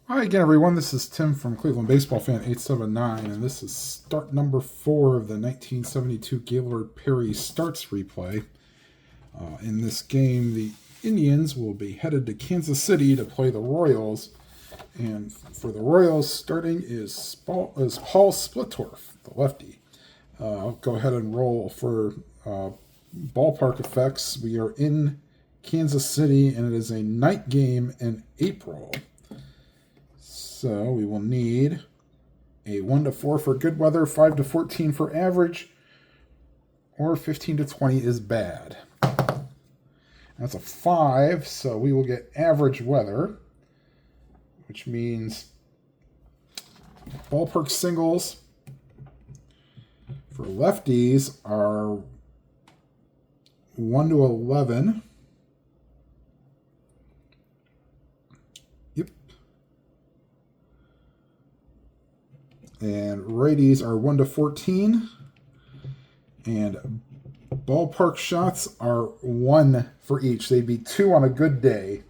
Hi again, everyone. This is Tim from Cleveland Baseball Fan 879, and this is start number 4 of the 1972 Gaylord Perry starts replay. In this game, the Indians will be headed to Kansas City to play the Royals, and for the Royals, starting is Paul Splittorff, the lefty. I'll go ahead and roll for ballpark effects. We are in Kansas City, and it is a night game in April. So we will need a 1 to 4 for good weather, 5 to 14 for average, or 15 to 20 is bad. That's a 5, so we will get average weather, which means ballpark singles for lefties are 1 to 11. And righties are 1 to 14. And ballpark shots are 1 for each. They'd be 2 on a good day.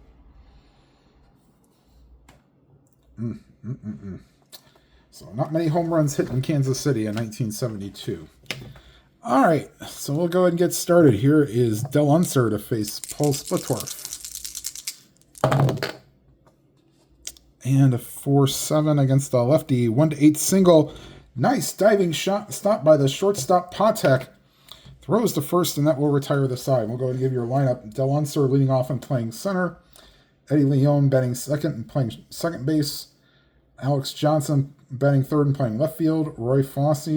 So not many home runs hit in Kansas City in 1972. All right, so we'll go ahead and get started. Here is Del Unser to face Paul Splittorff. And a 4-7 against the lefty. 1 to 8 single. Nice diving shot stopped by the shortstop Patek. Throws to first, and that will retire the side. We'll go ahead and give you your lineup. Del Unser leading off and playing center. Eddie Leon batting second and playing second base. Alex Johnson batting third and playing left field. Ray Fosse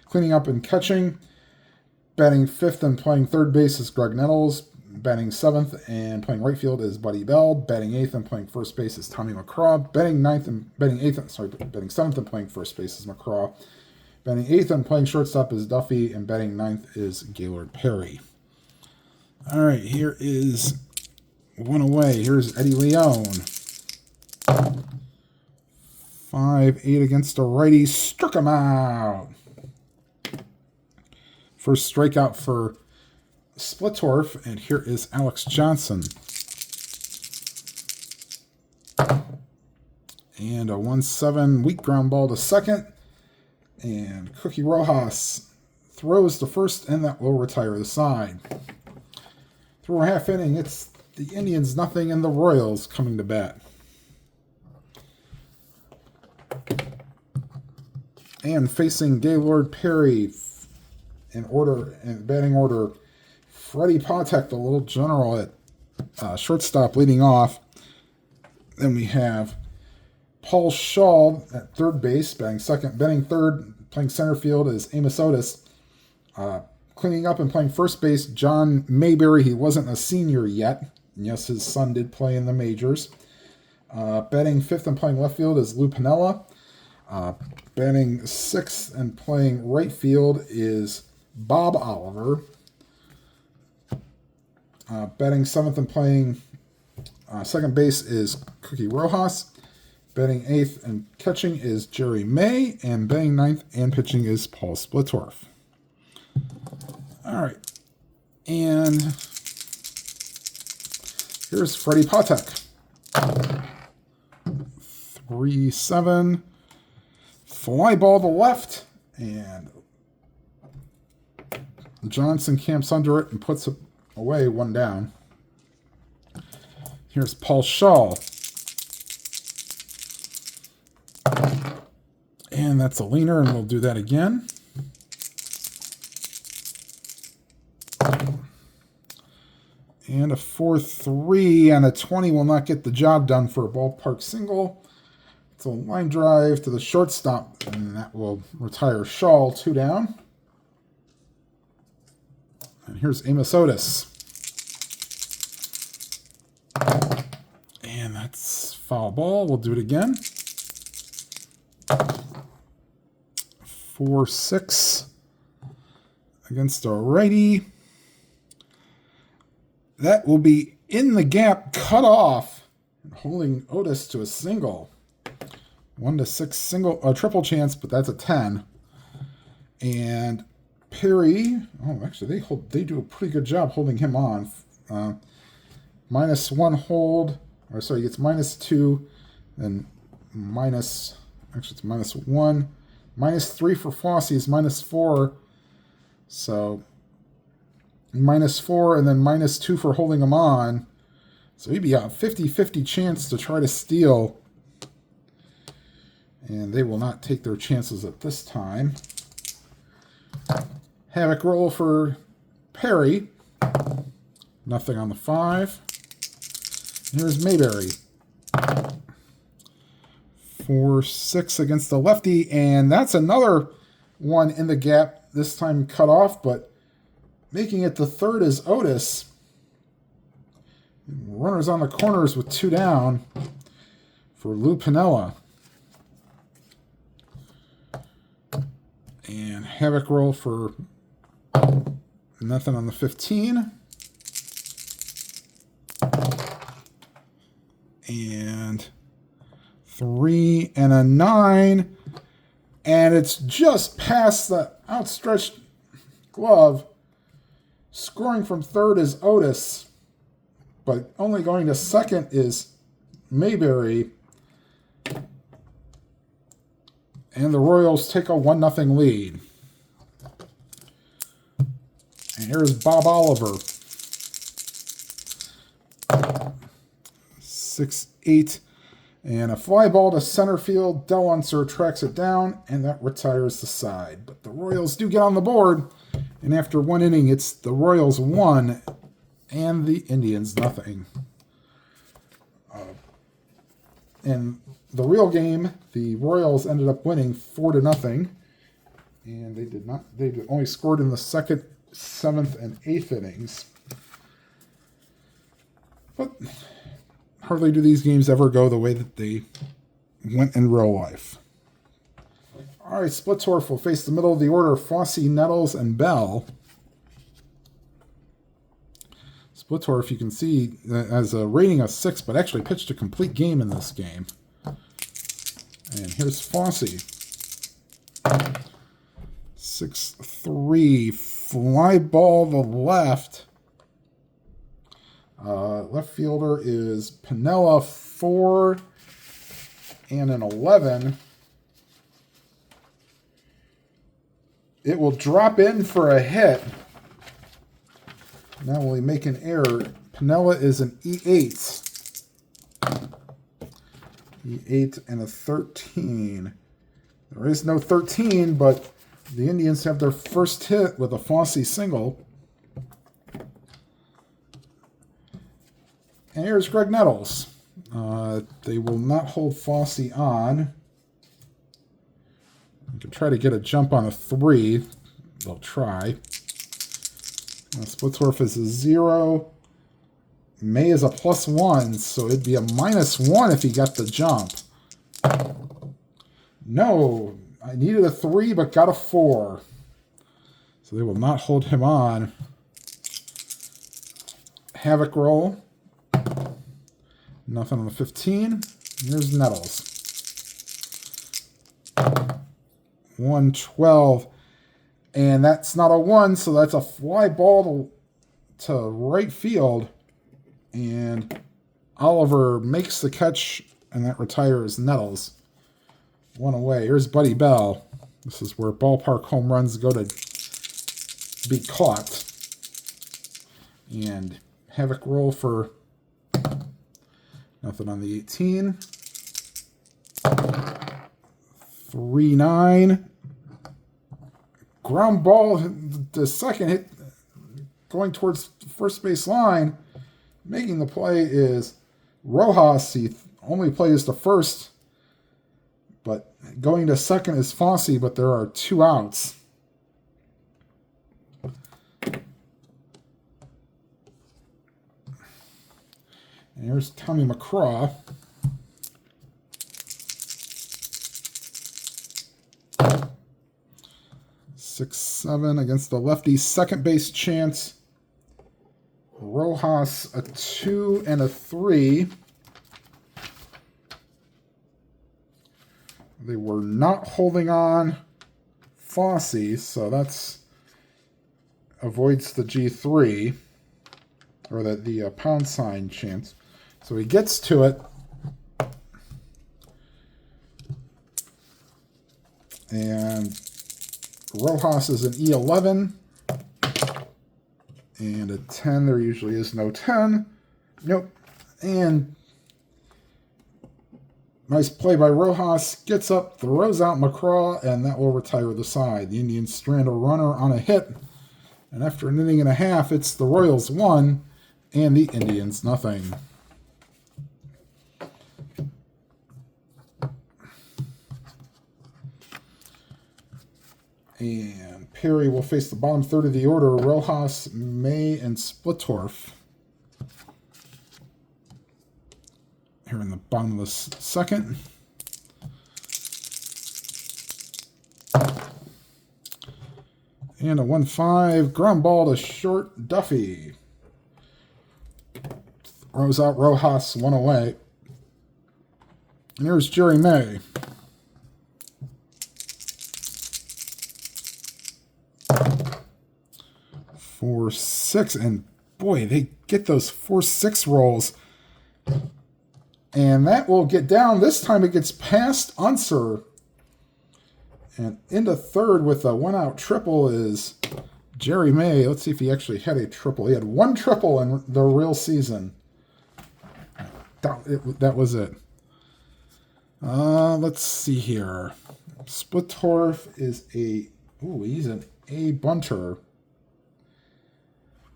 cleaning up and catching. Batting fifth and playing third base is Greg Nettles. Batting seventh and playing right field is Buddy Bell. Batting eighth and playing first base is Tommy McCraw. Batting seventh and playing first base is McCraw. Batting eighth and playing shortstop is Duffy, and batting ninth is Gaylord Perry. All right, here is one away. Here's Eddie Leon. 5-8 against a righty. Struck him out. First strikeout for Splittorff, and here is Alex Johnson. And a 1-7 weak ground ball to second. And Cookie Rojas throws to first, and that will retire the side. Through a half inning, it's the Indians nothing and the Royals coming to bat. And facing Gaylord Perry in batting order, Freddie Patek, the little general at shortstop, leading off. Then we have Paul Shaw at third base, batting second. Batting third, playing center field is Amos Otis. Cleaning up and playing first base, John Mayberry. He wasn't a senior yet. And yes, his son did play in the majors. Batting fifth and playing left field is Lou Piniella. Batting sixth and playing right field is Bob Oliver. Batting seventh and playing second base is Cookie Rojas. Batting eighth and catching is Jerry May. And batting ninth and pitching is Paul Splittorff. All right. And here's Freddie Patek. 3-7. Fly ball to left. And Johnson camps under it and puts it away, one down. Here's Paul Shaw. And that's a leaner, and we'll do that again. And a 4-3 and a 20 will not get the job done for a ballpark single. It's a line drive to the shortstop, and that will retire Shaw, 2 down. And here's Amos Otis. And that's foul ball. We'll do it again. 4-6 against a righty. That will be in the gap, cut off, and holding Otis to a single. 1-6 triple chance, but that's a 10. And Perry. Oh, actually, they do a pretty good job holding him on. -1 hold. Or sorry, it's -2, then minus. Actually, it's -1. -3 for Fossey is -4. So -4 and then -2 for holding him on. So he'd be a 50-50 chance to try to steal. And they will not take their chances at this time. Havoc roll for Perry. Nothing on the 5. Here's Mayberry. 4-6 against the lefty. And that's another one in the gap. This time cut off, but making it the third is Otis. Runners on the corners with 2 down for Lou Piniella. And Havoc roll for nothing on the 15. And 3 and a 9. And it's just past the outstretched glove. Scoring from third is Otis. But only going to second is Mayberry. And the Royals take a 1-0 lead. And here's Bob Oliver. 6-8. And a fly ball to center field. Del Unser tracks it down, and that retires the side. But the Royals do get on the board. And after 1 inning, it's the Royals 1 and the Indians 0. In the real game, the Royals ended up winning 4-0. And they only scored in the 2nd, 7th, and 8th innings. But hardly do these games ever go the way that they went in real life. All right, Splittorff will face the middle of the order, Fossey, Nettles, and Bell. Splittorff, you can see, has a rating of 6, but actually pitched a complete game in this game. And here's Fossey. 6-3, fly ball to left. Left fielder is Piniella, 4 and an 11. It will drop in for a hit. Now will he make an error? Piniella is an E8. E8 and a 13. There is no 13, but the Indians have their first hit with a Fossey single. And here's Greg Nettles. They will not hold Fossey on. You can try to get a jump on a 3. They'll try. Splittorff is a 0. May is a +1, so it'd be a -1 if he got the jump. No, I needed a 3, but got a 4. So they will not hold him on. Havoc roll. Nothing on the 15. Here's Nettles. 112. And that's not a 1, so that's a fly ball to right field. And Oliver makes the catch, and that retires Nettles. 1 away. Here's Buddy Bell. This is where ballpark home runs go to be caught. And Havoc roll for nothing on the 18. 3-9. Ground ball, the second hit going towards the first base line. Making the play is Rojas. He only plays to first. But going to second is Fossey, but there are 2 outs. And here's Tommy McCraw. Six, 7 against the lefty. Second base chance. Rojas, a 2 and a 3. They were not holding on Fossey, so that's avoids the G3, or the pound sign chance. So he gets to it. And Rojas is an E11. And a 10, there usually is no 10. Nope. And nice play by Rojas. Gets up, throws out McCraw, and that will retire the side. The Indians strand a runner on a hit. And after an inning and a half, it's the Royals 1 and the Indians nothing. And Perry will face the bottom third of the order. Rojas, May, and Splittorff. Here in the bottom of the second. And a 1-5. Ground ball to short, Duffy. Throws out Rojas, 1 away. And here's Jerry May. 4-6, and boy, they get those 4-6 rolls. And that will get down. This time it gets past Unser. And into third with a 1-out triple is Jerry May. Let's see if he actually had a triple. He had 1 triple in the real season. That was it. Let's see here. Splittorff is he's an A bunter.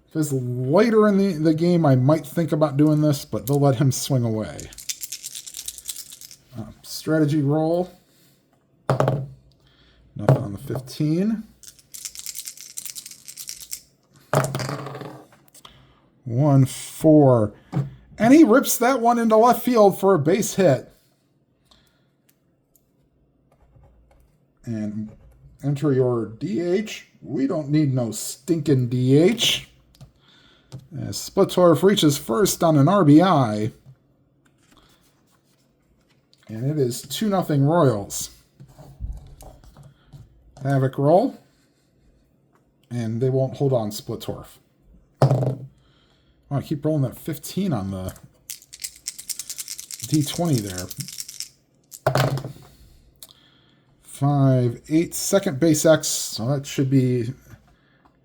If it's later in the game, I might think about doing this, but they'll let him swing away. Strategy roll. Nothing on the 15. 1-4. And he rips that one into left field for a base hit. And enter your DH. We don't need no stinking DH. As Splittorff reaches first on an RBI. And it is 2-0 Royals. Havoc roll. And they won't hold on Splittorff. Oh, I keep rolling that 15 on the D20 there. 5-8, second base X. So that should be...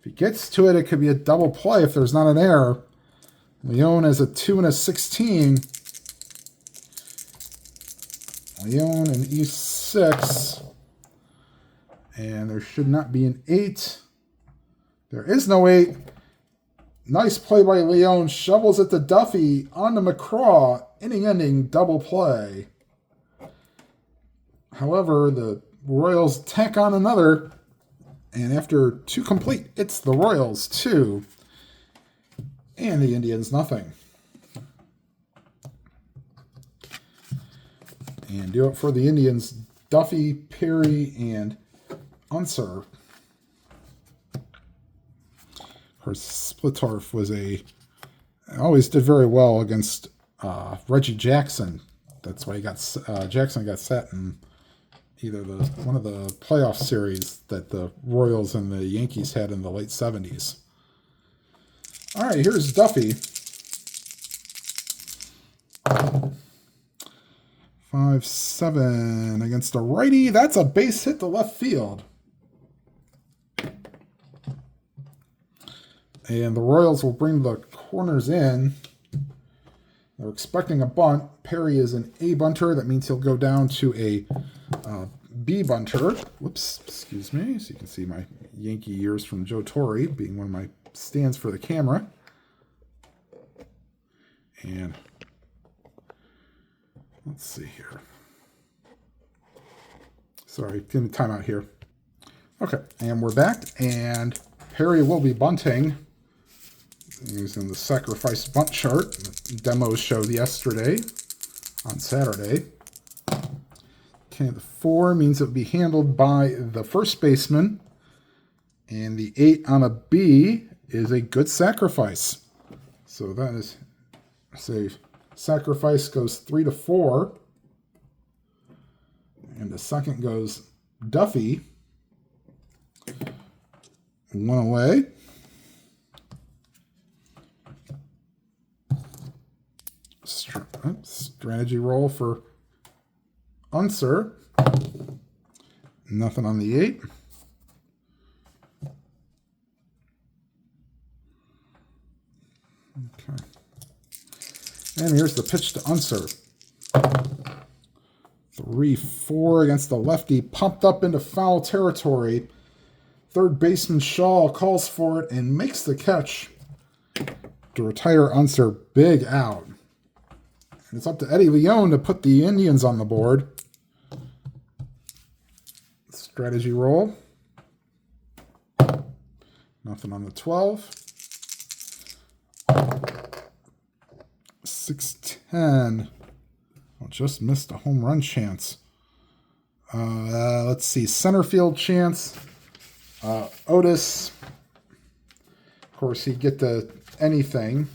If he gets to it, it could be a double play if there's not an error. Leon has a 2 and a 16. Leon and E6. And there should not be an 8. There is no 8. Nice play by Leon. Shovels it to Duffy. On to McCraw. Inning-ending double play. However, the Royals tack on another. And after 2 complete, it's the Royals 2 and the Indians nothing. And do it for the Indians, Duffy, Perry, and Unser. Of course, Splittorff always did very well against Reggie Jackson. That's why Jackson got set in either one of the playoff series that the Royals and the Yankees had in the late 70s. All right, here's Duffy. 5-7 against a righty. That's a base hit to left field. And the Royals will bring the corners in. They're expecting a bunt. Perry is an A bunter. That means he'll go down to a B bunter. Whoops, excuse me. So you can see my Yankee years from Joe Torre being one of my stands for the camera. And let's see here. Sorry, give me time out here. Okay, and we're back. And Perry will be bunting. Using the sacrifice bunt chart. The demos showed yesterday on Saturday. Okay, the 4 means it would be handled by the first baseman. And the 8 on a B is a good sacrifice. So that is, say, sacrifice goes 3-4. And the second goes Duffy. 1 away. Strategy roll for Unser. Nothing on the 8. Okay. And here's the pitch to Unser. 3-4 against the lefty. Pumped up into foul territory. Third baseman Shaw calls for it and makes the catch to retire Unser. Big out. And it's up to Eddie Leone to put the Indians on the board. Strategy roll. Nothing on the 12. 6-10. Well, just missed a home run chance. Let's see. Center field chance. Otis. Of course, he'd get to anything.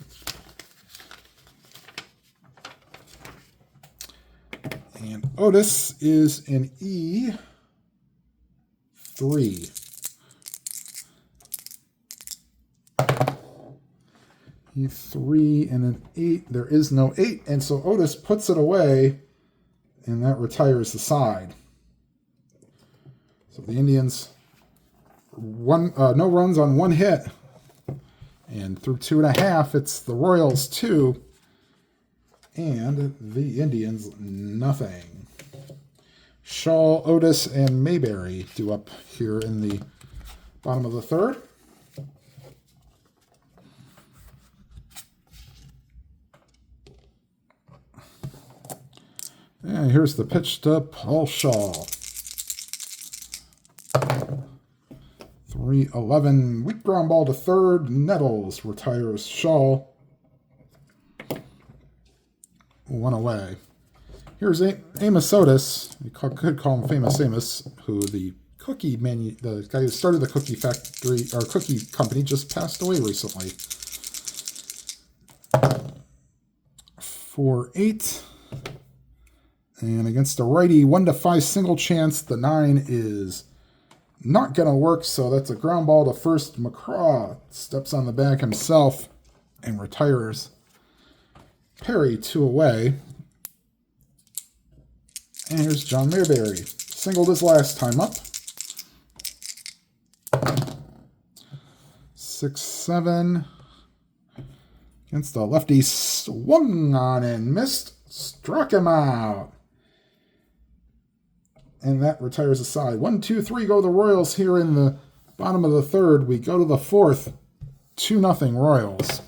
And Otis is an E3. E3 and an 8. There is no 8, and so Otis puts it away, and that retires the side. So the Indians, no runs on 1 hit, and through 2.5, it's the Royals 2, and the Indians nothing. Shaw, Otis, and Mayberry due up here in the bottom of the 3rd. And here's the pitch to Paul Shaw. 3-11. Weak ground ball to 3rd. Nettles retires Shaw. 1 away. Here's Amos Otis. You could call him Famous Amos, who the guy who started the cookie factory or cookie company just passed away recently. 4-8. And against a righty, 1-5 single chance. The 9 is not going to work, so that's a ground ball to first. McCraw steps on the bag himself and retires Perry 2 away. And here's John Mayberry. Singled his last time up. 6-7. Against the lefty, swung on and missed. Struck him out. And that retires the side. 1, 2, 3 go the Royals here in the bottom of the 3rd. We go to the 4th. 2-0 Royals.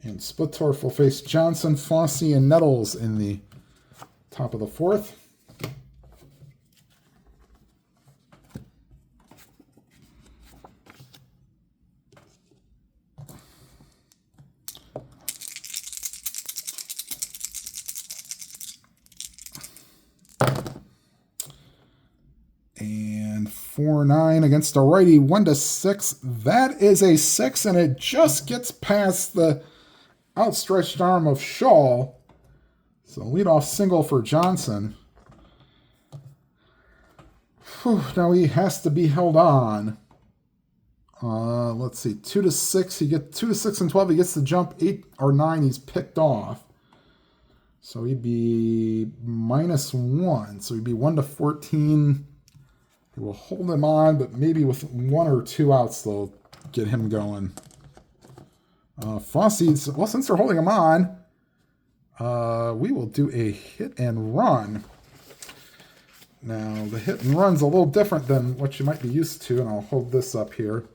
And Splittorff will face Johnson, Fossey, and Nettles in the top of the 4th. And 4-9 against a righty, 1-6. That is a 6, and it just gets past the outstretched arm of Shaw. So leadoff single for Johnson. Whew, now he has to be held on. Let's see, 2-6. He gets 2-6 and 12. He gets the jump. 8 or 9. He's picked off. So he'd be -1. So he'd be 1-14. They will hold him on, but maybe with 1 or 2 outs, they'll get him going. Fossey, well, since they're holding him on, we will do a hit and run. Now, the hit and run's a little different than what you might be used to, and I'll hold this up here.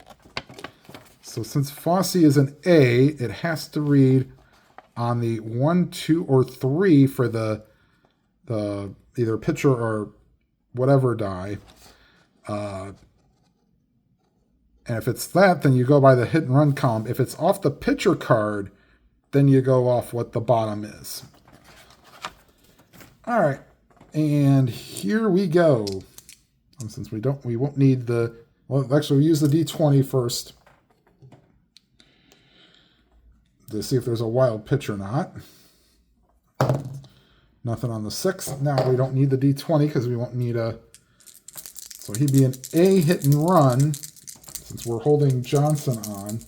So since Fossey is an A, it has to read on the 1, 2, or 3 for the either pitcher or whatever die. And if it's that, then you go by the hit and run column. If it's off the pitcher card, then you go off what the bottom is. All right, and here we go. And since we won't need well, actually we use the D20 first to see if there's a wild pitch or not. Nothing on the 6. Now we don't need the D20 because we won't need so he'd be an A hit and run since we're holding Johnson on.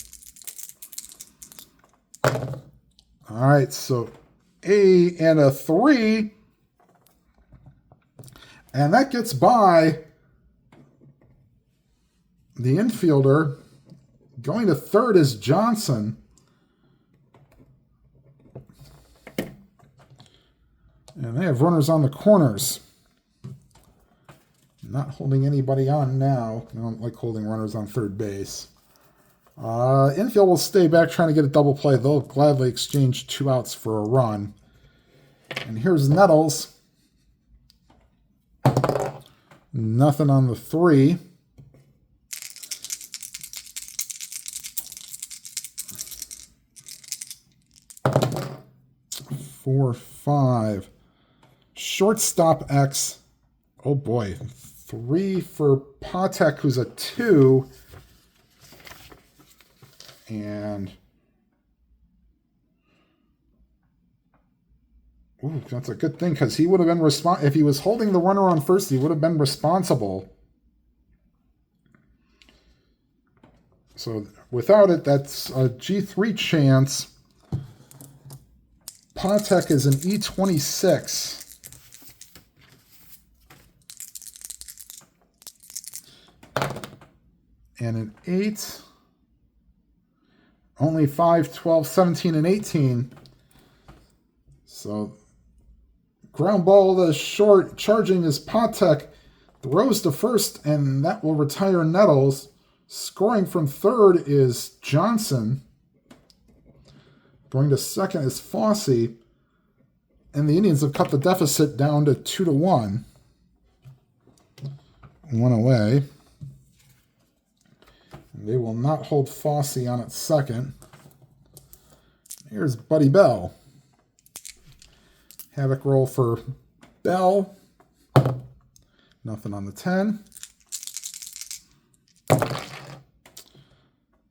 All right, so A and a 3. And that gets by the infielder. Going to third is Johnson. And they have runners on the corners. Not holding anybody on now. I don't like holding runners on third base. Infield will stay back trying to get a double play. They'll gladly exchange 2 outs for a run. And here's Nettles. Nothing on the 3. Four, 5. Shortstop X. Oh boy. 3 for Patek, who's a 2. And ooh, that's a good thing, because he would have been if he was holding the runner on first, he would have been responsible. So without it, that's a G3 chance. Patek is an E26. And an 8. Only 5, 12, 17, and 18. So ground ball to short. Charging is Patek. Throws to first, and that will retire Nettles. Scoring from third is Johnson. Going to second is Fossey. And the Indians have cut the deficit down to 2-1. 1 away. They will not hold Fossey on at second. Here's Buddy Bell. Havoc roll for Bell. Nothing on the 10.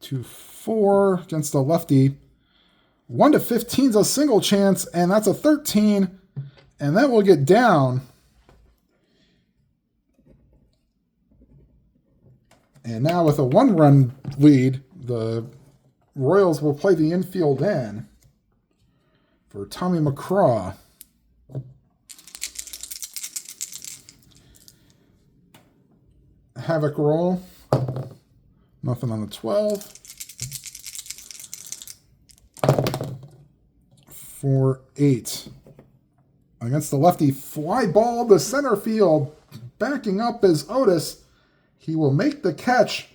2-4 against a lefty. 1-15 is a single chance, and that's a 13. And that will get down. And now with a 1-run lead, the Royals will play the infield in for Tommy McCraw. Havoc roll. Nothing on the 12. 4-8. Against the lefty, fly ball to center field. Backing up is Otis. He will make the catch,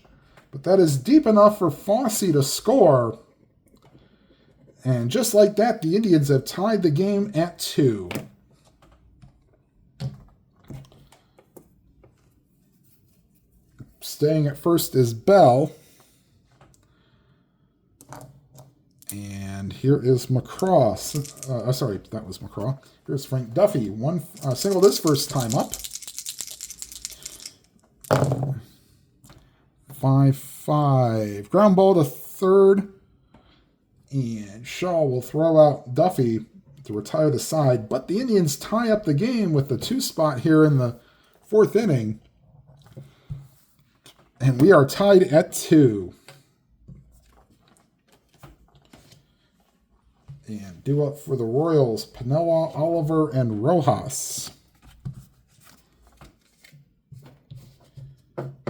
but that is deep enough for Fossey to score. And just like that, the Indians have tied the game at 2. Staying at first is Bell. And here is McCraw. Sorry, that was McCraw. Here's Frank Duffy. One single this first time up. 5-5. Ground ball to third. And Shaw will throw out Duffy to retire the side. But the Indians tie up the game with the 2 spot here in the 4th inning. And we are tied at 2. And due up for the Royals, Piniella, Oliver, and Rojas.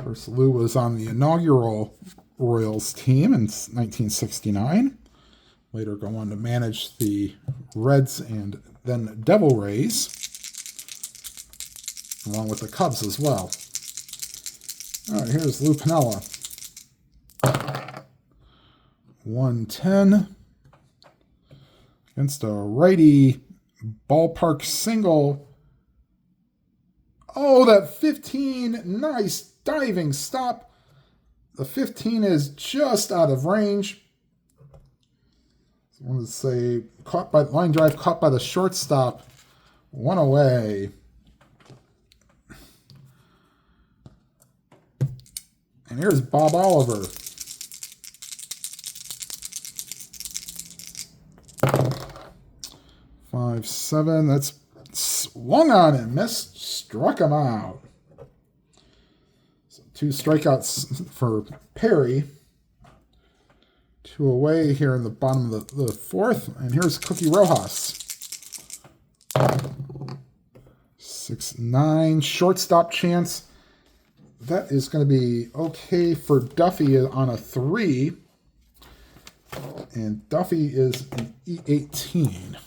First, Lou was on the inaugural Royals team in 1969. Later go on to manage the Reds and then Devil Rays, along with the Cubs as well. All right, here's Lou Piniella. 110 against a righty ballpark single. Oh, that 15, nice diving stop. The 15 is just out of range. I wanted to say caught by line drive, caught by the shortstop. 1 away. And here's Bob Oliver. Five, 7. That's swung on and missed. Struck him out. So 2 strikeouts for Perry. 2 away here in the bottom of the 4th. And here's Cookie Rojas. 6-9. Shortstop chance. That is going to be okay for Duffy on a 3. And Duffy is an E18.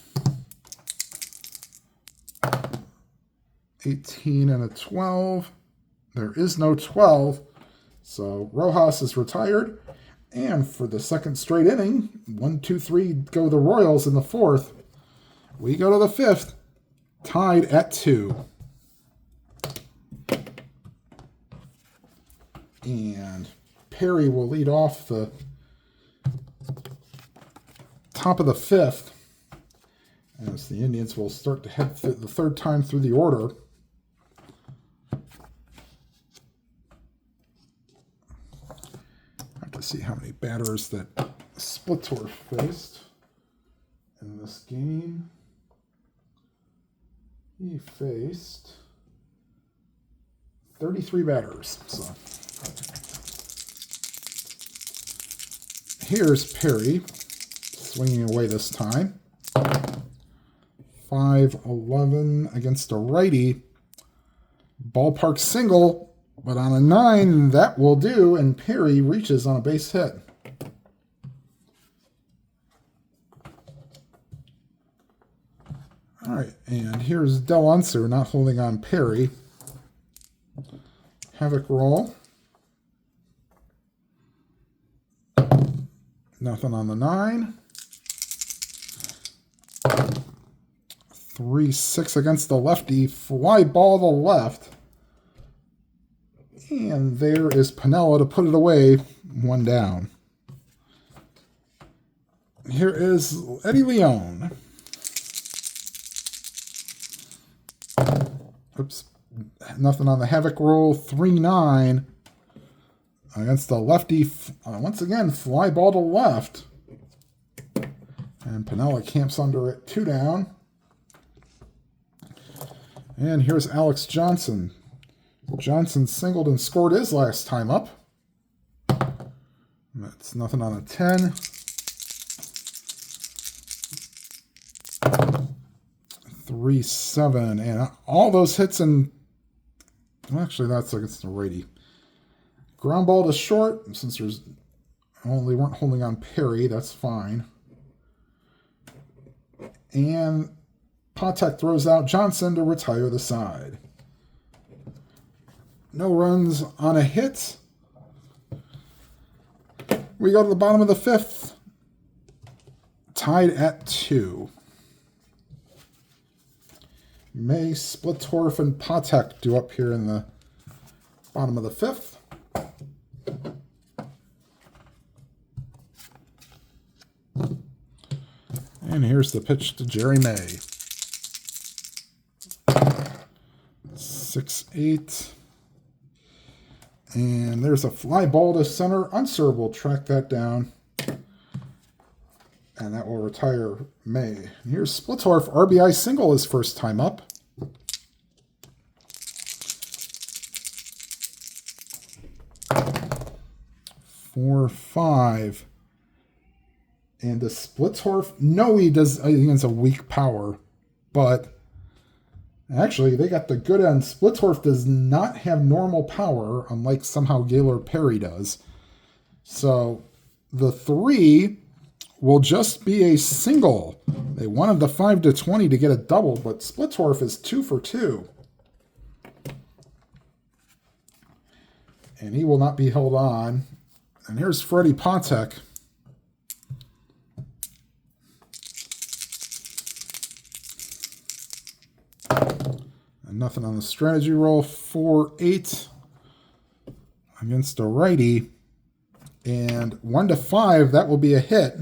18 and a 12. There is no 12. So Rojas is retired. And for the second straight inning, 1, 2, 3 go the Royals in the 4th. We go to the 5th, tied at 2. And Perry will lead off the top of the 5th, as the Indians will start to head the 3rd time through the order. I have to see how many batters that Splittorff faced in this game. He faced 33 batters. So here's Perry swinging away this time. 5-11 against a righty. Ballpark single, but on a 9, that will do, and Perry reaches on a base hit. All right, and here's Del Unser not holding on Perry. Havoc roll. Nothing on the 9. 3-6 against the lefty. Fly ball to left. And there is Piniella to put it away. 1 down. Here is Eddie Leon. Oops. Nothing on the Havoc roll. 3-9 against the lefty. Once again, fly ball to left. And Piniella camps under it. 2 down. And here's Alex Johnson. Johnson singled and scored his last time up. That's nothing on a 10. 3-7. And all those hits in... Well, actually, that's against the righty. Ground ball to short. Since there's only weren't holding on Perry, that's fine. And Patek throws out Johnson to retire the side. No runs on a hit. We go to the bottom of the 5th. Tied at 2. May, Splittorff, and Patek do up here in the bottom of the 5th. And here's the pitch to Jerry May. 6-8. And there's a fly ball to center. Unser will track that down. And that will retire May. And here's Splittorff. RBI single his first time up. Four, 5. And the Splittorff, no, he does against a weak power. But actually, they got the good end. Splittorff does not have normal power, unlike somehow Gaylord Perry does. So the 3 will just be a single. They wanted the 5-20 to get a double, but Splittorff is 2 for 2. And he will not be held on. And here's Freddie Patek. And nothing on the strategy roll. 4-8 against a righty. And 1-5, that will be a hit.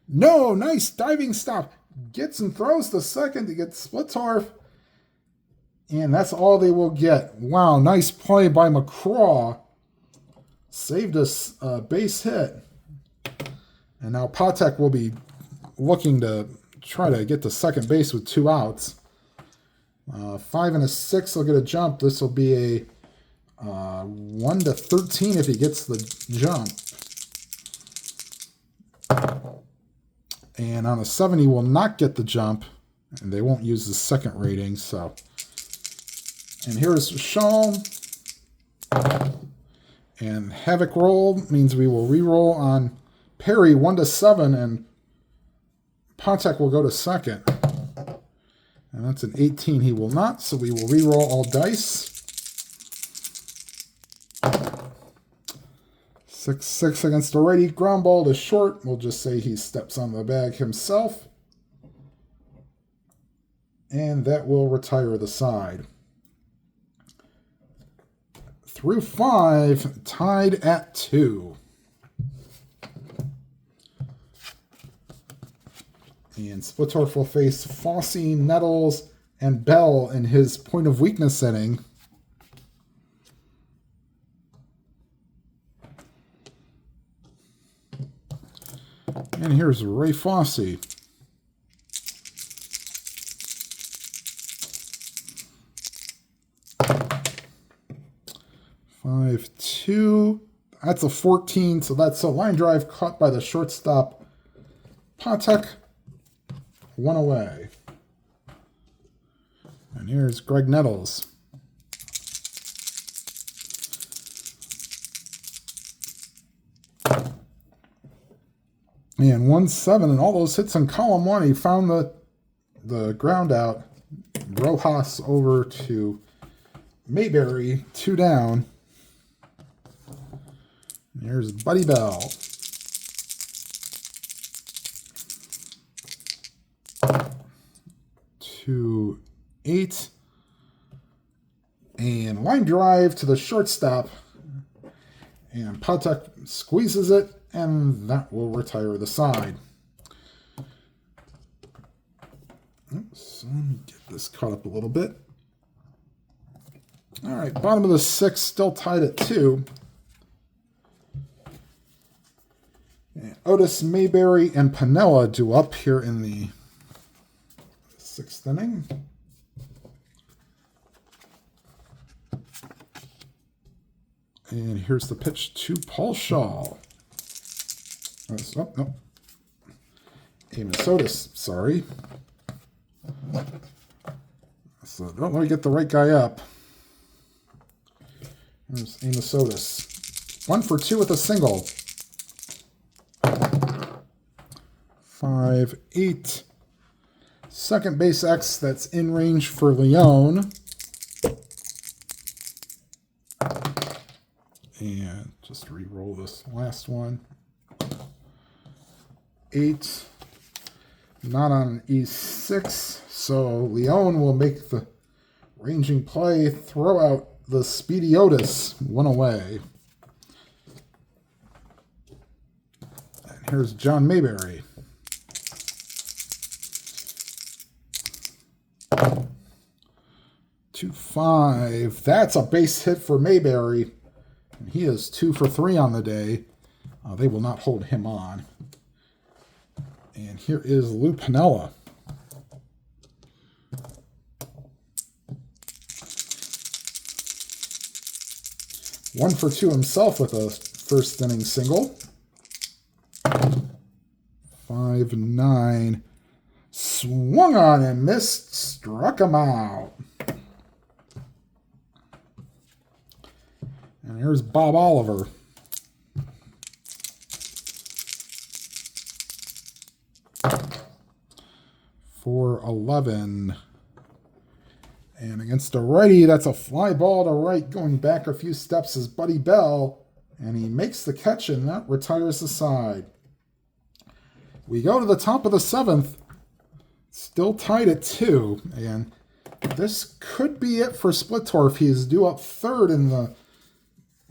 No, nice diving stop. Gets and throws the second to get Splittorff. And that's all they will get. Wow, nice play by McCraw. Saved us a base hit. And now Patek will be looking to try to get to second base with 2 outs. 5 and a 6 will get a jump. This will be a 1-13 if he gets the jump. And on a 7, he will not get the jump, and they won't use the second rating. So, and here's Shaw. And Havoc roll means we will re-roll on Perry 1 to 7, and Patek will go to second. And that's an 18. He will not, so we will re-roll all dice. 6-6 against the righty. Ground ball to short. We'll just say he steps on the bag himself. And that will retire the side. Through 5, tied at 2. And Splittorff will face Fossey, Nettles, and Bell in his point of weakness inning. And here's Ray Fossey. Five, 2. That's a 14, so that's a line drive caught by the shortstop. Patek, 1 away. And here's Greg Nettles. And 1-7, and all those hits in column 1. He found the ground out. Rojas over to Mayberry, 2 down. And here's Buddy Bell. To 8. And line drive to the shortstop. And Patek squeezes it, and that will retire the side. So let me get this caught up a little bit. All right, bottom of the 6, still tied at 2. And Otis, Mayberry, and Piniella do up here in the 6th inning. And here's the pitch to Paul Shaw. Oh, no. Amos Otis, sorry. So don't let me get the right guy up. There's Amos Otis. 1 for 2 with a single. 5-8. Second base X, that's in range for Leone. And just re-roll this last one. 8. Not on an E6. So Leone will make the ranging play, throw out the Speedy Otis, 1 away. And here's John Mayberry. Two, 5. That's a base hit for Mayberry. And he is 2 for 3 on the day. They will not hold him on. And here is Lou Piniella. One for 2 himself with a first inning single. 5-9. Swung on and missed. Struck him out. And here's Bob Oliver. For 11. And against a righty, that's a fly ball to right. Going back a few steps is Buddy Bell. And he makes the catch, and that retires the side. We go to the top of the 7th. Still tied at 2. And this could be it for Splittorff. He is due up 3rd in the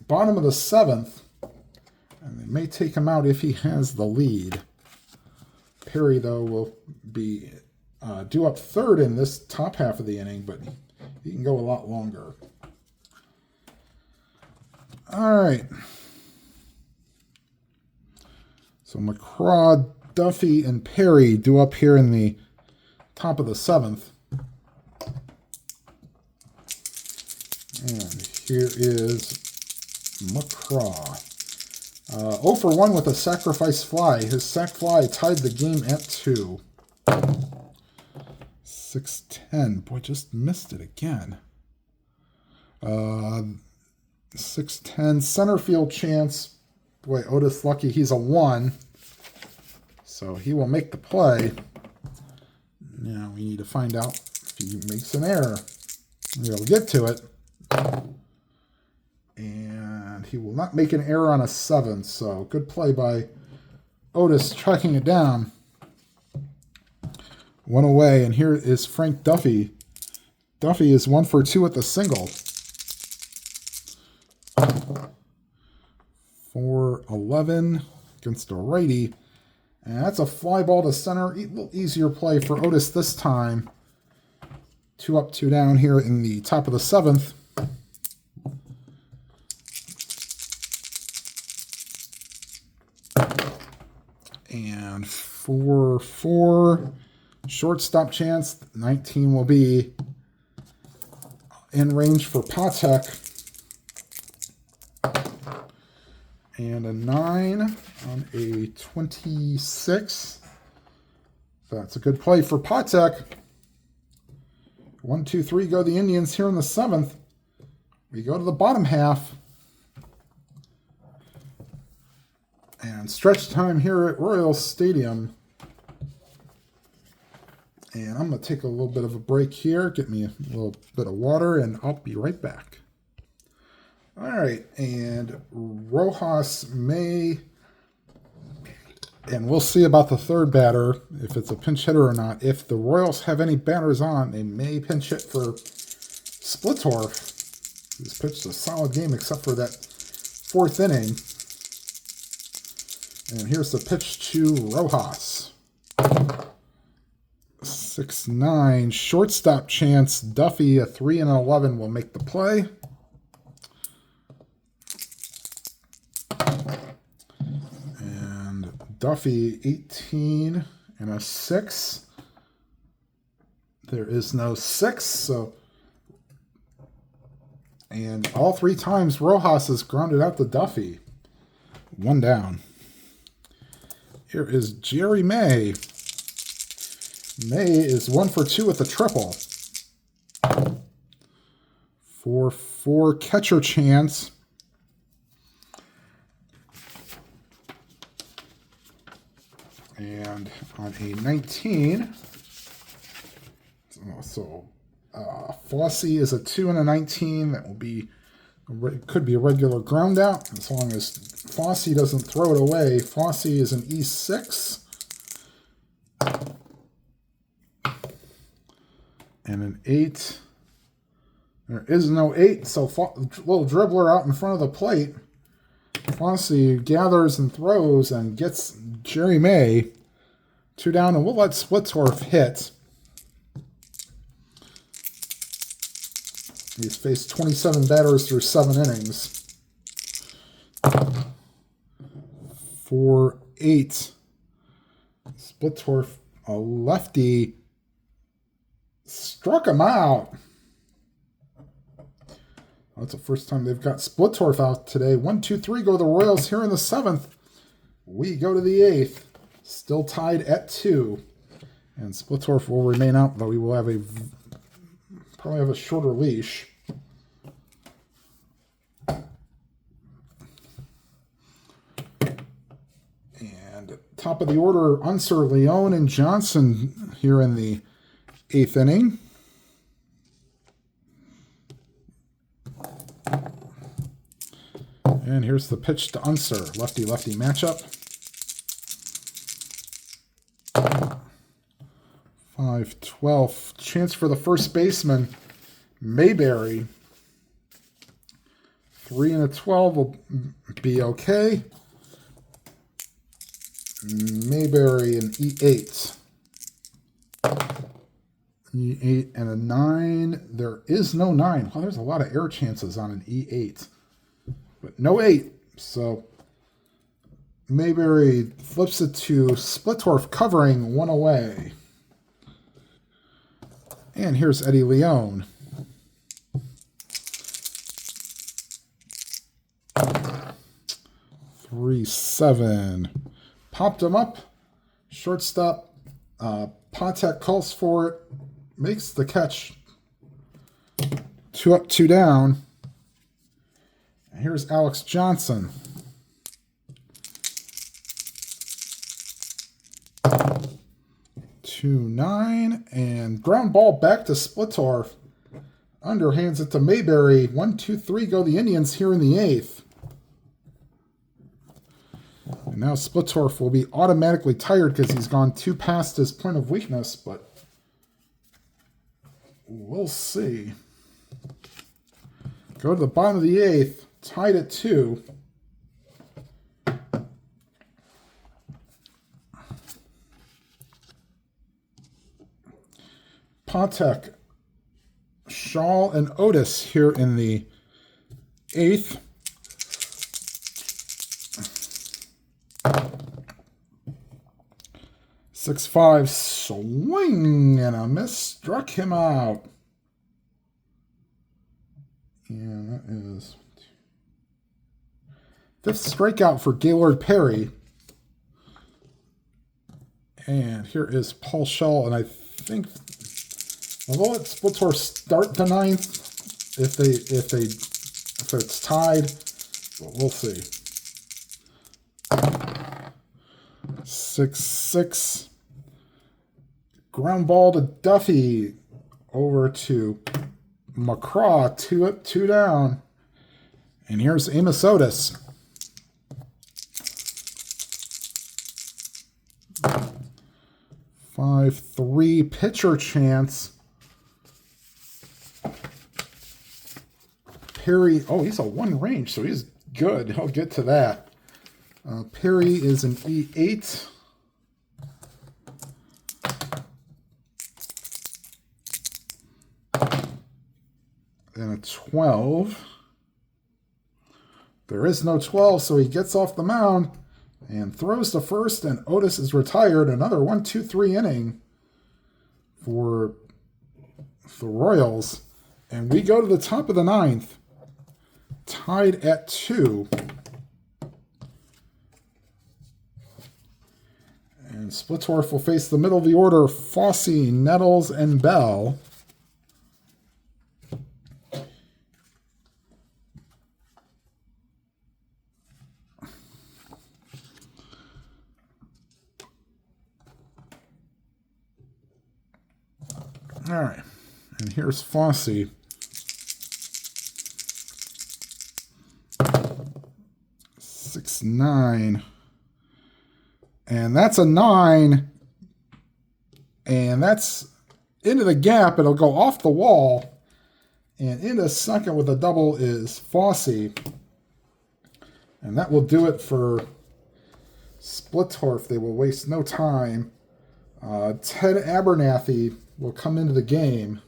bottom of the 7th. And they may take him out if he has the lead. Perry, though, will be due up 3rd in this top half of the inning, but he can go a lot longer. All right. So McCraw, Duffy, and Perry due up here in the top of the 7th. And here is McCraw. 0 for 1 with a sacrifice fly. His sac fly tied the game at 2. 610. Boy, just missed it again. 610. Center field chance. Boy, Otis lucky he's a 1. So he will make the play. Now we need to find out if he makes an error. We'll get to it. And he will not make an error on a 7. So good play by Otis tracking it down. 1 away, and here is Frank Duffy. Duffy is 1 for 2 with the single. 4-11 against a righty. And that's a fly ball to center. A little easier play for Otis this time. 2 up, 2 down here in the top of the 7th. And 4-4. Shortstop chance. 19 will be in range for Patek. And a 9 on a 26. That's a good play for Patek. 1, 2, 3 go the Indians here in the 7th. We go to the bottom half. And stretch time here at Royals Stadium. And I'm going to take a little bit of a break here, get me a little bit of water, and I'll be right back. All right, and Rojas may, and we'll see about the third batter, if it's a pinch hitter or not. If the Royals have any batters on, they may pinch hit for Splittorff, who's pitched a solid game except for that 4th inning. And here's the pitch to Rojas. 6-9, shortstop chance. Duffy, a 3-11 will make the play. And Duffy, 18 and a 6. There is no 6, so. And all 3 times Rojas has grounded out to Duffy. 1 down. Here is Jerry May. May is 1 for 2 with a triple. 4-4 catcher chance. And on a 19, Fossey is a 2 and a 19. That will be, could be a regular ground out as long as Fossey doesn't throw it away. Fossey is an E6. And an 8. There is no 8, so little dribbler out in front of the plate. Fossey gathers and throws and gets Jerry May 2 down, and we'll let Splittorff hit. He's faced 27 batters through 7 innings. 4-8. Splittorff, a lefty, struck him out. That's the first time they've got Splittorff out today. 1, 2, 3 go the Royals here in the 7th. We go to the 8th. Still tied at 2. And Splittorff will remain out, though he will have probably have a shorter leash. And top of the order, Unser, Leone, and Johnson here in the 8th inning. And here's the pitch to Unser. Lefty-lefty matchup. 5-12. Chance for the first baseman, Mayberry. 3 and a 12 will be okay. Mayberry an E8. E8 and a 9. There is no 9. Well, there's a lot of air chances on an E8. But no 8. So Mayberry flips it to Splittorff covering 1 away. And here's Eddie Leone. 3-7. Popped him up. Shortstop. Patek calls for it. Makes the catch. 2 up, 2 down. And here's Alex Johnson. Two 9 and ground ball back to Splittorff. Underhands it to Mayberry. 1, 2, 3 go the Indians here in the 8th. And now Splittorff will be automatically tired because he's gone 2 past his point of weakness, but we'll see. Go to the bottom of the 8th, tied at 2. Patek, Shaw, and Otis here in the 8th. Six-five swing and a miss, struck him out. And that is 5th strikeout for Gaylord Perry. And here is Paul Shaw, and I think although let Splittorff start the 9th if it's tied, but we'll see. 6-6. Ground ball to Duffy. Over to McCraw. 2 up, 2 down. And here's Amos Otis. Five, 3 pitcher chance. Perry, oh, he's a 1 range, so he's good. He'll get to that. Perry is an E8. And a 12. There is no 12, so he gets off the mound and throws to first, and Otis is retired. Another 1, 2, 3 inning for the Royals. And we go to the top of the 9th. Tied at 2. And Splittorff will face the middle of the order, Fossey, Nettles, and Bell. All right, and here's Fossey. 6-9, and that's a 9, and that's into the gap. It'll go off the wall, and into second with a double is Fossey, and that will do it for Splittorff. They will waste no time. Ted Abernathy will come into the game.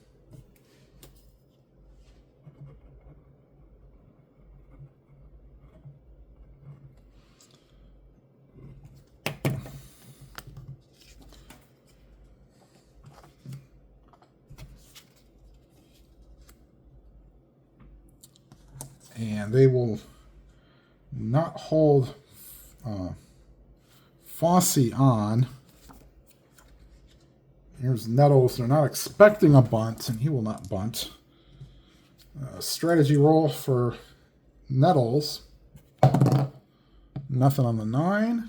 And they will not hold Fossey on. Here's Nettles. They're not expecting a bunt, and he will not bunt. Strategy roll for Nettles. Nothing on the 9.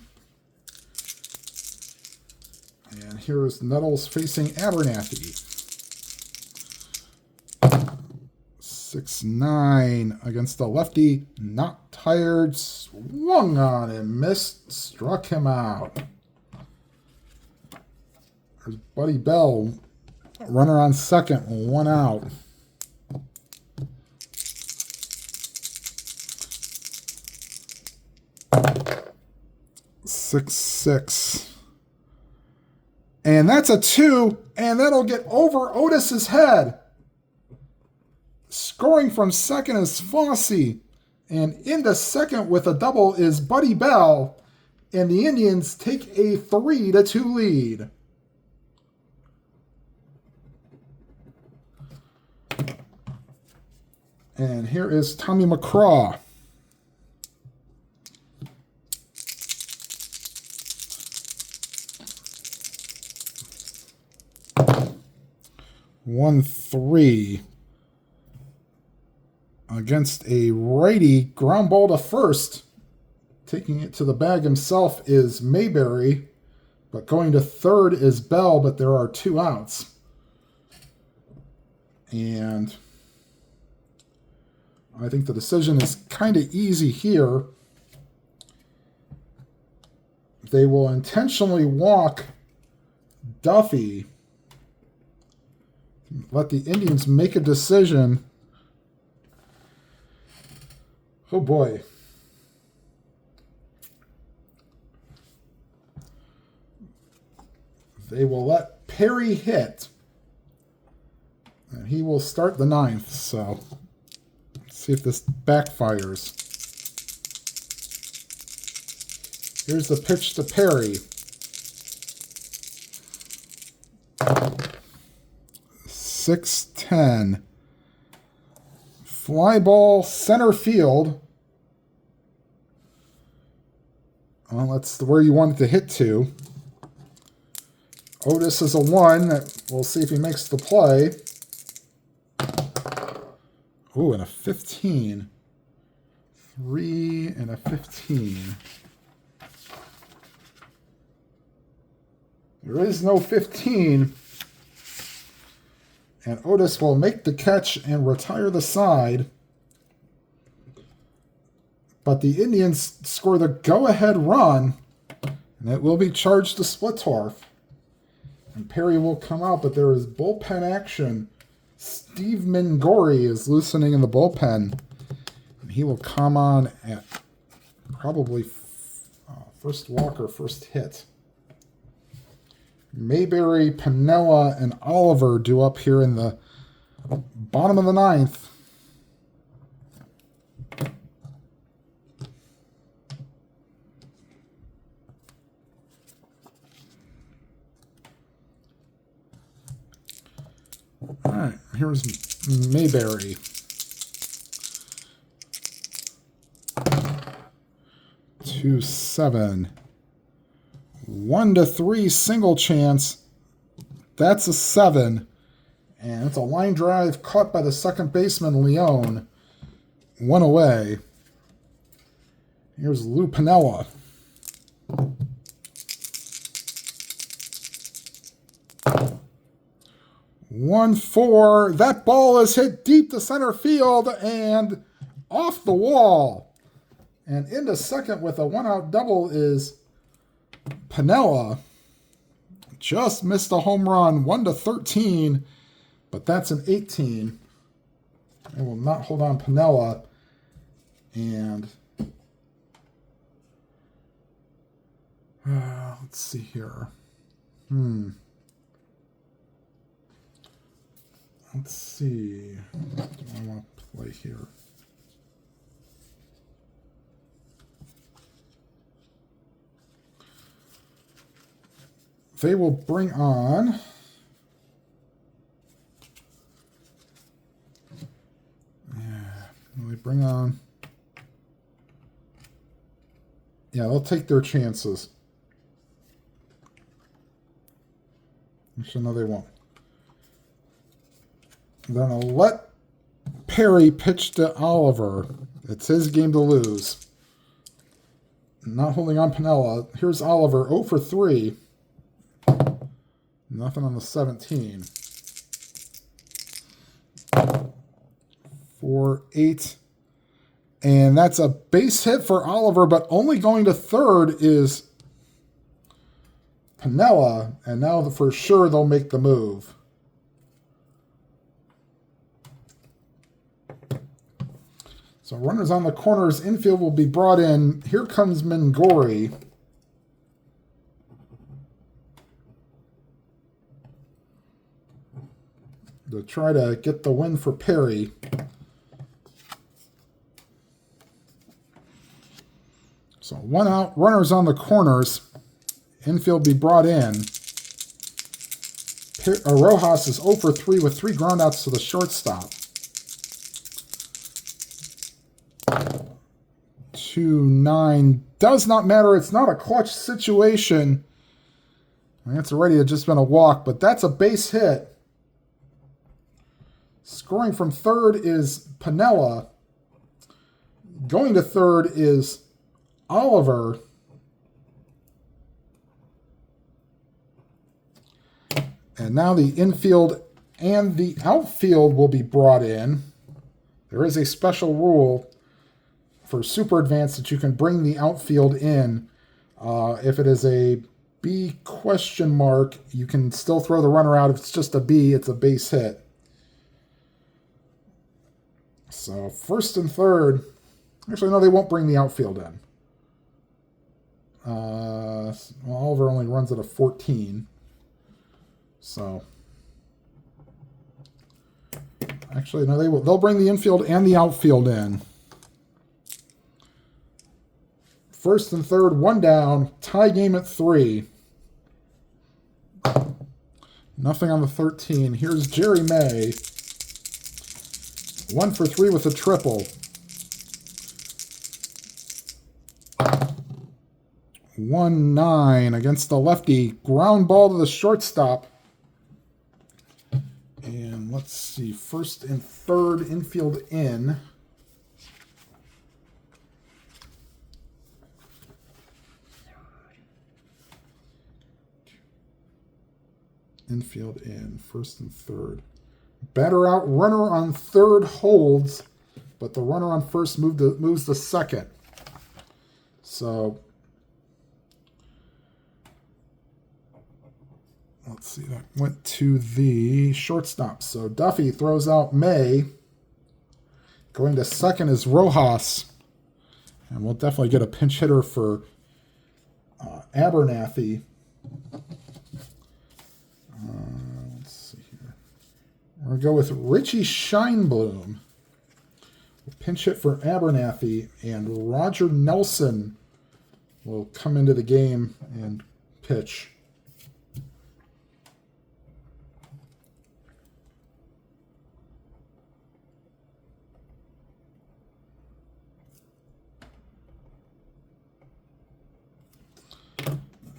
And here is Nettles facing Abernathy. 6-9 against the lefty. Not tired. Swung on and missed. Struck him out. There's Buddy Bell. Runner on second. 1 out. Six. And that's a 2. And that'll get over Otis's head. Scoring from second is Fossey. And into second with a double is Buddy Bell. And the Indians take a 3-2 lead. And here is Tommy McCraw. 1-3 against a righty. Ground ball to first. Taking it to the bag himself is Mayberry, but going to third is Bell, but there are 2 outs. And I think the decision is kind of easy here. They will intentionally walk Duffy. Let the Indians make a decision. Oh boy. They will let Perry hit. And he will start the 9th. So let's see if this backfires. Here's the pitch to Perry. 6-10. Fly ball center field. Well, that's where you want it to hit to. Otis is a 1. We'll see if he makes the play. Ooh, and a 15. 3 and a 15. There is no 15. And Otis will make the catch and retire the side. But the Indians score the go-ahead run. And it will be charged to Splittorff. And Perry will come out, but there is bullpen action. Steve Mingori is loosening in the bullpen. And he will come on at probably first walk or first hit. Mayberry, Piniella, and Oliver due up here in the bottom of the 9th. All right, here's Mayberry. Two, 7. 1-3 single chance. That's a 7. And it's a line drive caught by the second baseman, Leone. 1 away. Here's Lou Piniella. One, 4. That ball is hit deep to center field and off the wall. And into second with a 1-out double is Piniella. Just missed a home run, 1-13, but that's an 18. I will not hold on Piniella. And let's see here. Let's see. What do I want to play here? They will bring on they'll take their chances. Actually, no, they won't. They're going to let Perry pitch to Oliver. It's his game to lose. Not holding on Piniella. Here's Oliver, 0 for 3. Nothing on the 17. 4, 8. And that's a base hit for Oliver, but only going to third is Piniella. And now for sure they'll make the move. So runners on the corners, infield will be brought in. Here comes Mingori. To try to get the win for Perry. So 1 out, runners on the corners. Infield be brought in. Rojas is 0 for 3 with 3 groundouts to the shortstop. 2-9 does not matter. It's not a clutch situation. That's already just been a walk, but that's a base hit. Scoring from third is Piniella. Going to third is Oliver. And now the infield and the outfield will be brought in. There is a special rule for Super Advanced that you can bring the outfield in. If it is a B question mark, you can still throw the runner out. If it's just a B, it's a base hit. So first and third. Actually, no, they won't bring the outfield in. Well, Oliver only runs at a 14. So, actually, no, they will. They'll bring the infield and the outfield in. First and third, one down. Tie game at 3. Nothing on the 13. Here's Jerry May. 1 for 3 with a triple. 1-9 against the lefty. Ground ball to the shortstop. And let's see, first and third infield in. Infield in, first and third. Batter out, runner on third holds, but the runner on first moves to second. So, let's see, that went to the shortstop. So Duffy throws out May. Going to second is Rojas. And we'll definitely get a pinch hitter for Abernathy. Let's see here. We're going to go with Richie Scheinblum. Pinch hit for Abernathy. And Roger Nelson will come into the game and pitch.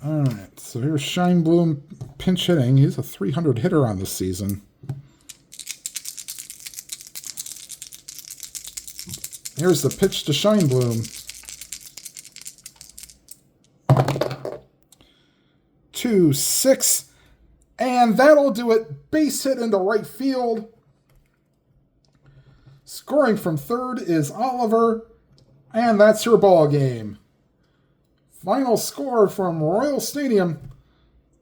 All right, so here's Scheinblum pinch hitting. He's a 300 hitter on this season. Here's the pitch to Scheinblum. 2-6, and that'll do it. Base hit into right field. Scoring from third is Oliver, and that's your ball game. Final score from Royal Stadium,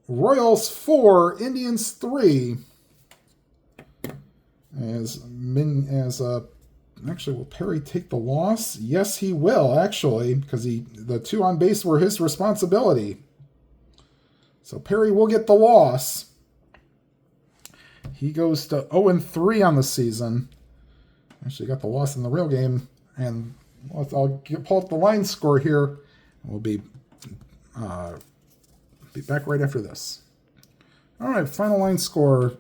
Royals 4, Indians 3. Actually, will Perry take the loss? Yes, he will, actually, because the 2 on base were his responsibility. So Perry will get the loss. He goes to 0-3 on the season. Actually got the loss in the real game, and I'll pull up the line score here. We'll be back right after this. All right, final line score.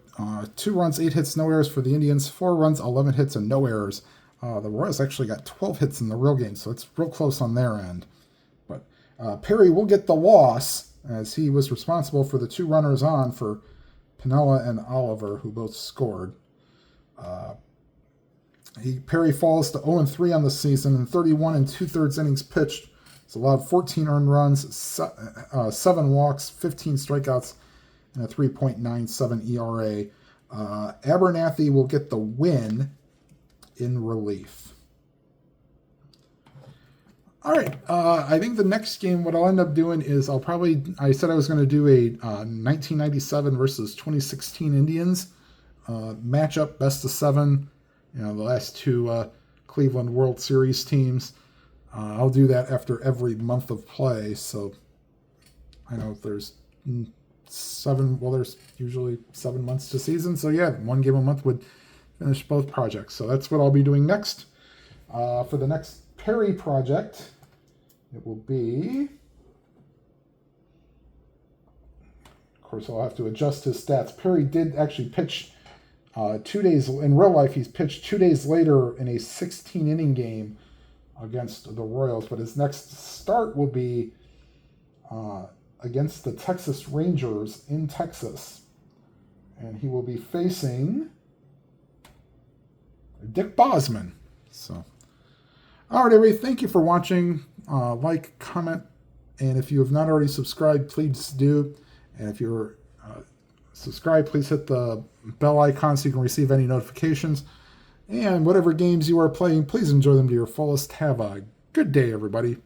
2 runs, 8 hits, no errors for the Indians. 4 runs, 11 hits, and no errors. The Royals actually got 12 hits in the real game, so it's real close on their end. But Perry will get the loss, as he was responsible for the 2 runners on for Piniella and Oliver, who both scored. Perry falls to 0-3 on the season in 31 2/3 innings pitched. It's allowed 14 earned runs, 7 walks, 15 strikeouts, and a 3.97 ERA. Abernathy will get the win in relief. All right, I think the next game, what I'll end up doing is I said I was going to do a 1997 versus 2016 Indians matchup, best of 7. The last 2 Cleveland World Series teams. I'll do that after every month of play. So I know there's 7. Well, there's usually 7 months to season. So yeah, 1 game a month would finish both projects. So that's what I'll be doing next. For the next Perry project, it will be. Of course, I'll have to adjust his stats. Perry did actually pitch 2 days in real life. He's pitched 2 days later in a 16-inning game against the Royals, but his next start will be against the Texas Rangers in Texas, and he will be facing Dick Bosman. So, all right, everybody, thank you for watching. Like, comment, and if you have not already subscribed, please do. And if you're subscribed, please hit the bell icon so you can receive any notifications. And whatever games you are playing, please enjoy them to your fullest. Have a good day, everybody.